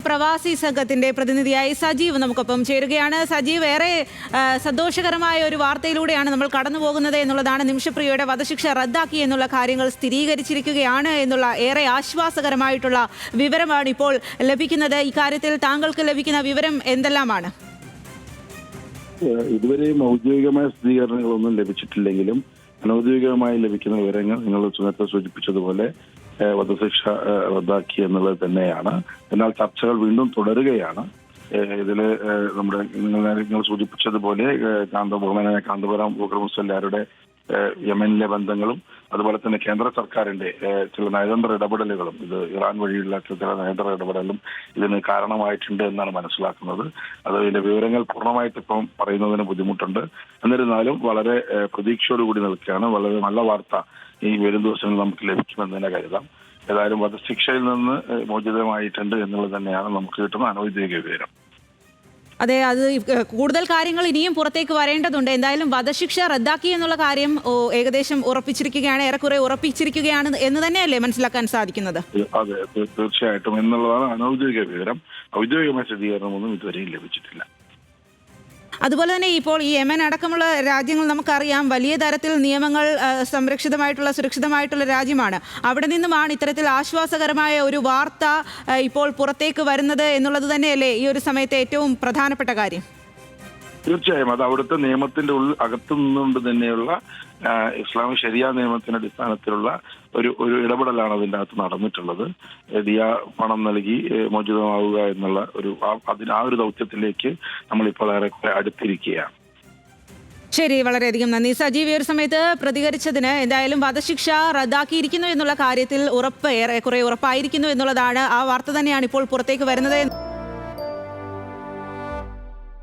പ്രവാസി സംഘത്തിന്റെ പ്രതിനിധിയായി സജീവ് നമുക്കൊപ്പം ചേരുകയാണ്. സജീവ്, ഏറെ സന്തോഷകരമായ ഒരു വാർത്തയിലൂടെയാണ് നമ്മൾ കടന്നു പോകുന്നത് എന്നുള്ളതാണ്. നിമിഷപ്രിയയുടെ വധശിക്ഷ റദ്ദാക്കി എന്നുള്ള കാര്യങ്ങൾ സ്ഥിരീകരിച്ചിരിക്കുകയാണ് എന്നുള്ള ഏറെ ആശ്വാസകരമായിട്ടുള്ള വിവരമാണ് ഇപ്പോൾ ലഭിക്കുന്നത്. ഇക്കാര്യത്തിൽ താങ്കൾക്ക് ലഭിക്കുന്ന വിവരം എന്തെല്ലാമാണ്? ഇതുവരെയും ഔദ്യോഗികമായ സ്ഥിരീകരണങ്ങളൊന്നും ലഭിച്ചിട്ടില്ലെങ്കിലും അനൌദ്യോഗികമായി ലഭിക്കുന്ന വിവരങ്ങൾ നിങ്ങൾ നേരത്തെ സൂചിപ്പിച്ചതുപോലെ വധശിക്ഷ റദ്ദാക്കി എന്നുള്ളത് തന്നെയാണ്. എന്നാൽ ചർച്ചകൾ വീണ്ടും തുടരുകയാണ്. ഇതിൽ നമ്മുടെ നിങ്ങൾ സൂചിപ്പിച്ചതുപോലെ കാന്തപുരം ബുക്കർ മുസല്ലാരുടെ യമനിലെ ബന്ധങ്ങളും അതുപോലെ തന്നെ കേന്ദ്ര സർക്കാരിന്റെ ചില നയതന്ത്ര ഇടപെടലുകളും, ഇത് ഇറാൻ വഴിയുള്ള ചില നയതന്ത്ര ഇടപെടലും ഇതിന് കാരണമായിട്ടുണ്ട് എന്നാണ് മനസ്സിലാക്കുന്നത്. അതിന്റെ വിവരങ്ങൾ പൂർണ്ണമായിട്ട് ഇപ്പം പറയുന്നതിന് ബുദ്ധിമുട്ടുണ്ട്. എന്നിരുന്നാലും വളരെ പ്രതീക്ഷയോടുകൂടി നിൽക്കുകയാണ്. വളരെ നല്ല വാർത്ത ഈ വരും ദിവസങ്ങളിൽ നമുക്ക് ലഭിക്കുമെന്ന് തന്നെ കരുതാം. ഏതായാലും വധശിക്ഷയിൽ നിന്ന് മോചിതമായിട്ടുണ്ട് എന്നുള്ളത് തന്നെയാണ് നമുക്ക് കിട്ടുന്ന അനൗദ്യോഗിക വിവരം. അതെ, അത് കൂടുതൽ കാര്യങ്ങൾ ഇനിയും പുറത്തേക്ക് വരേണ്ടതുണ്ട്. എന്തായാലും വധശിക്ഷ റദ്ദാക്കി എന്നുള്ള കാര്യം ഏകദേശം ഉറപ്പിച്ചിരിക്കുകയാണ്, ഏറെക്കുറെ ഉറപ്പിച്ചിരിക്കുകയാണ് എന്ന് തന്നെയല്ലേ മനസ്സിലാക്കാൻ സാധിക്കുന്നത്? അതെ, തീർച്ചയായിട്ടും എന്നുള്ളതാണ് അനൗദ്യോഗിക വിവരം. ഔദ്യോഗികമായ സ്ഥിരീകരണമൊന്നും ഇതുവരെയും ലഭിച്ചിട്ടില്ല. അതുപോലെ തന്നെ ഇപ്പോൾ ഈ യമൻ അടക്കമുള്ള രാജ്യങ്ങൾ നമുക്കറിയാം വലിയ തരത്തിൽ നിയമങ്ങൾ സംരക്ഷിതമായിട്ടുള്ള സുരക്ഷിതമായിട്ടുള്ള രാജ്യമാണ്. അവിടെ നിന്നുമാണ് ഇത്തരത്തിൽ ആശ്വാസകരമായ ഒരു വാർത്ത ഇപ്പോൾ പുറത്തേക്ക് വരുന്നത് എന്നുള്ളത് തന്നെയല്ലേ ഈ ഒരു സമയത്തെ ഏറ്റവും പ്രധാനപ്പെട്ട കാര്യം? തീർച്ചയായും അത് അവിടുത്തെ നിയമത്തിന്റെ അകത്തു നിന്നുകൊണ്ട് തന്നെയുള്ള ഇസ്ലാമിക് ശരിയ നിയമത്തിന്റെ അടിസ്ഥാനത്തിലുള്ള ഒരു ഇടപെടലാണ് അതിൻ്റെ അകത്ത് നടന്നിട്ടുള്ളത്. ദിയ പണം നൽകി മോചിതമാവുക എന്നുള്ള ആ ഒരു ദൗത്യത്തിലേക്ക് നമ്മളിപ്പോൾ ഏറെക്കുറെ അടുത്തിരിക്കുകയാണ്. ശരി, വളരെയധികം നന്ദി സജീവ്. ഈ ഒരു സമയത്ത് പ്രതികരിച്ചതിന്. എന്തായാലും വധശിക്ഷ റദ്ദാക്കിയിരിക്കുന്നു എന്നുള്ള കാര്യത്തിൽ ഏറെക്കുറെ ഉറപ്പായിരിക്കുന്നു എന്നുള്ളതാണ്. ആ വാർത്ത തന്നെയാണ് ഇപ്പോൾ പുറത്തേക്ക് വരുന്നത്.